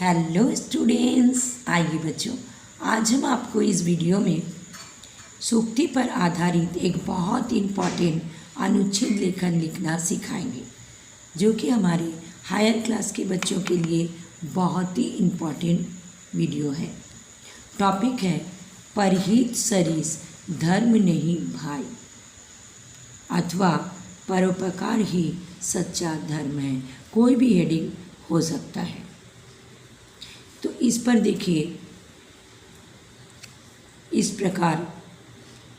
Hello students, आइए बच्चों, आज हम आपको इस वीडियो में सूक्ति पर आधारित एक बहुत इम्पॉर्टेंट अनुच्छेद लेखन लिखना सिखाएंगे, जो कि हमारे हायर क्लास के बच्चों के लिए बहुत ही इम्पॉर्टेंट वीडियो है। टॉपिक है परहित सरिस धर्म नहीं भाई, अथवा परोपकार ही सच्चा धर्म है। कोई भी हेडिंग हो सकता है। तो इस पर देखिए, इस प्रकार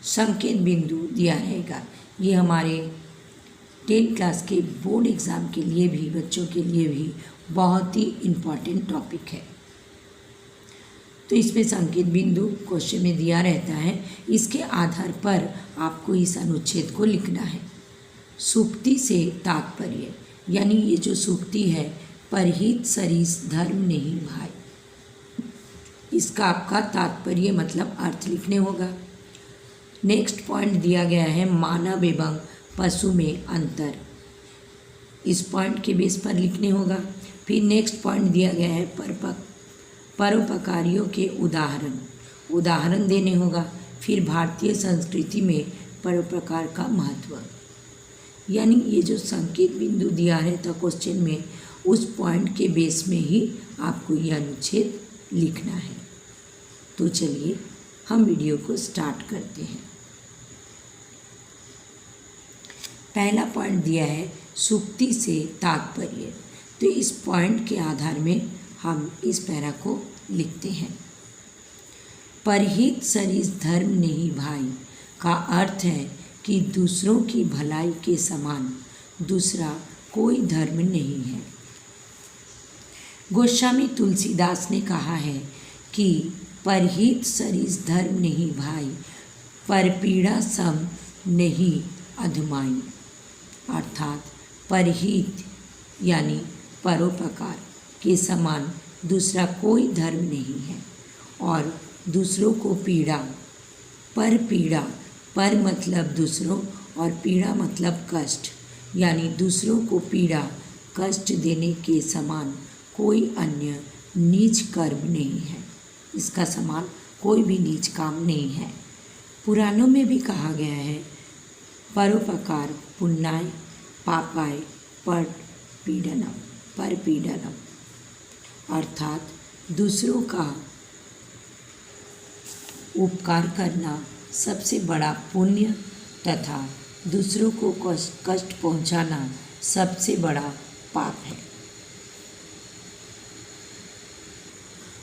संकेत बिंदु दिया रहेगा। ये हमारे 10th क्लास के बोर्ड एग्ज़ाम के लिए भी, बच्चों के लिए भी बहुत ही इम्पॉर्टेंट टॉपिक है। तो इसमें संकेत बिंदु क्वेश्चन में दिया रहता है। इसके आधार पर आपको इस अनुच्छेद को लिखना है। सूक्ति से तात्पर्य, यानी ये जो सूक्ति है, परहित सरिस धर्म नहीं भाई, इसका आपका तात्पर्य मतलब अर्थ लिखने होगा। नेक्स्ट पॉइंट दिया गया है मानव एवं पशु में अंतर, इस पॉइंट के बेस पर लिखने होगा। फिर नेक्स्ट पॉइंट दिया गया है परोपकारियों के उदाहरण देने होगा। फिर भारतीय संस्कृति में परोपकार का महत्व, यानी ये जो संकेत बिंदु दिया रहता क्वेश्चन में, उस पॉइंट के बेस में ही आपको यह अनुच्छेद लिखना है। तो चलिए हम वीडियो को स्टार्ट करते हैं। पहला पॉइंट दिया है सूक्ति से तात्पर्य। तो इस पॉइंट के आधार में हम इस पैरा को लिखते हैं। परहित सरिस धर्म नहीं भाई का अर्थ है कि दूसरों की भलाई के समान दूसरा कोई धर्म नहीं है। गोस्वामी तुलसीदास ने कहा है कि परहित सरिस धर्म नहीं भाई, परपीड़ा सम नहीं अधमाई। अर्थात परहित यानी परोपकार के समान दूसरा कोई धर्म नहीं है। और दूसरों को पीड़ा, पर मतलब दूसरों और पीड़ा मतलब कष्ट, यानी दूसरों को पीड़ा कष्ट देने के समान कोई अन्य नीच कर्म नहीं है। इसका समान कोई भी नीच काम नहीं है। पुराणों में भी कहा गया है परोपकार पुण्याय पापाय पर पीड़नम, अर्थात दूसरों का उपकार करना सबसे बड़ा पुण्य तथा दूसरों को कष्ट पहुंचाना सबसे बड़ा पाप है।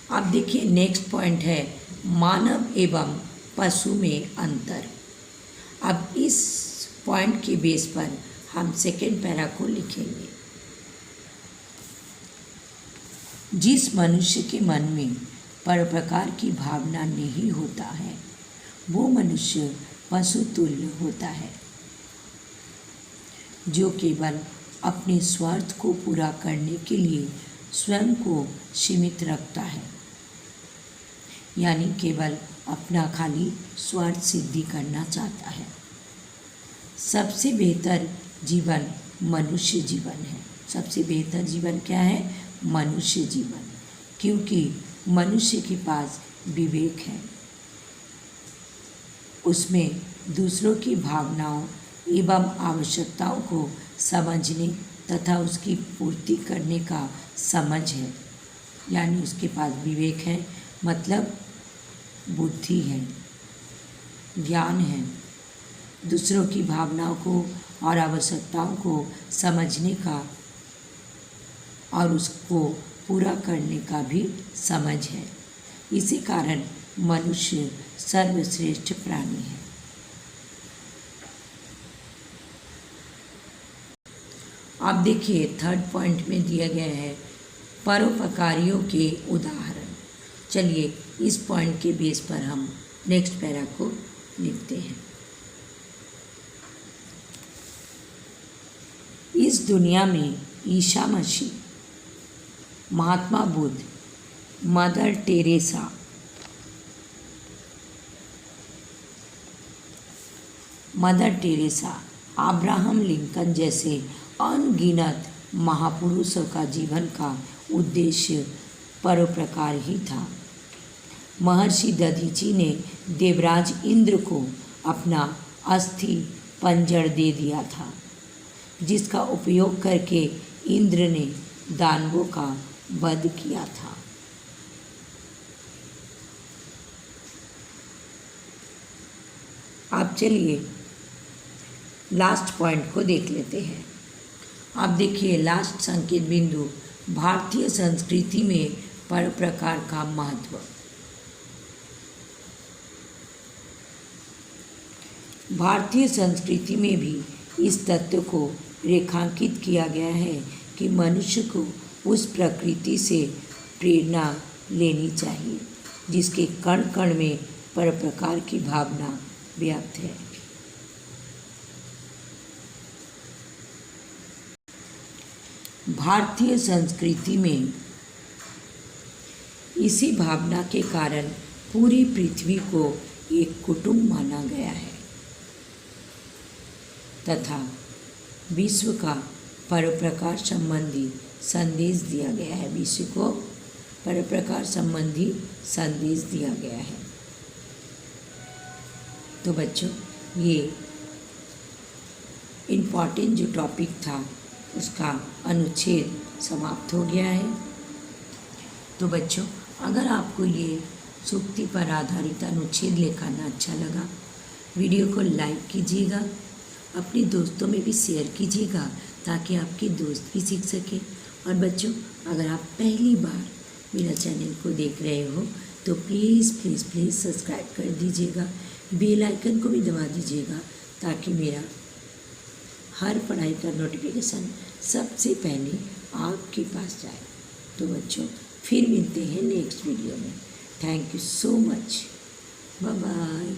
अब देखिए नेक्स्ट पॉइंट है मानव एवं पशु में अंतर। अब इस पॉइंट के बेस पर हम सेकेंड पैरा को लिखेंगे। जिस मनुष्य के मन में परोपकार की भावना नहीं होता है, वो मनुष्य पशु तुल्य होता है, जो केवल अपने स्वार्थ को पूरा करने के लिए स्वयं को सीमित रखता है, यानी केवल अपना खाली स्वार्थ सिद्धि करना चाहता है। सबसे बेहतर जीवन मनुष्य जीवन है। सबसे बेहतर जीवन क्या है? मनुष्य जीवन, क्योंकि मनुष्य के पास विवेक है, उसमें दूसरों की भावनाओं एवं आवश्यकताओं को समझने तथा उसकी पूर्ति करने का समझ है, यानी उसके पास विवेक है, मतलब बुद्धि है, ज्ञान है, दूसरों की भावनाओं को और आवश्यकताओं को समझने का और उसको पूरा करने का भी समझ है। इसी कारण मनुष्य सर्वश्रेष्ठ प्राणी है। आप देखिए थर्ड पॉइंट में दिया गया है परोपकारियों के उदाहरण। चलिए इस पॉइंट के बेस पर हम नेक्स्ट पैरा को लिखते हैं। इस दुनिया में Isa Masih, Mahatma Buddha, Mother Teresa, Abraham Lincoln जैसे अनगिनत महापुरुषों का जीवन का उद्देश्य परोपकार ही था। महर्षि दधीची ने देवराज इंद्र को अपना अस्थि पंजर दे दिया था, जिसका उपयोग करके इंद्र ने दानवों का वध किया था। आप चलिए लास्ट पॉइंट को देख लेते हैं। आप देखिए लास्ट संकेत बिंदु, भारतीय संस्कृति में परोपकार का महत्व। भारतीय संस्कृति में भी इस तत्व को रेखांकित किया गया है कि मनुष्य को उस प्रकृति से प्रेरणा लेनी चाहिए जिसके कण कण में परोपकार की भावना व्याप्त है। भारतीय संस्कृति में इसी भावना के कारण पूरी पृथ्वी को एक कुटुंब माना गया है तथा विश्व का परोपकार संबंधी संदेश दिया गया है। विश्व को परोपकार संबंधी संदेश दिया गया है। तो बच्चों, ये इम्पॉर्टेंट जो टॉपिक था उसका अनुच्छेद समाप्त हो गया है। तो बच्चों, अगर आपको ये सूक्ति पर आधारित अनुच्छेद लिखाना अच्छा लगा, वीडियो को लाइक कीजिएगा, अपने दोस्तों में भी शेयर कीजिएगा ताकि आपके दोस्त भी सीख सकें। और बच्चों, अगर आप पहली बार मेरा चैनल को देख रहे हो तो प्लीज़ प्लीज़ प्लीज़ सब्सक्राइब कर दीजिएगा, बेल आइकन को भी दबा दीजिएगा ताकि मेरा हर पढ़ाई का नोटिफिकेशन सबसे पहले आपके पास जाए। तो बच्चों, फिर मिलते हैं नेक्स्ट वीडियो में। Thank you so much. Bye bye.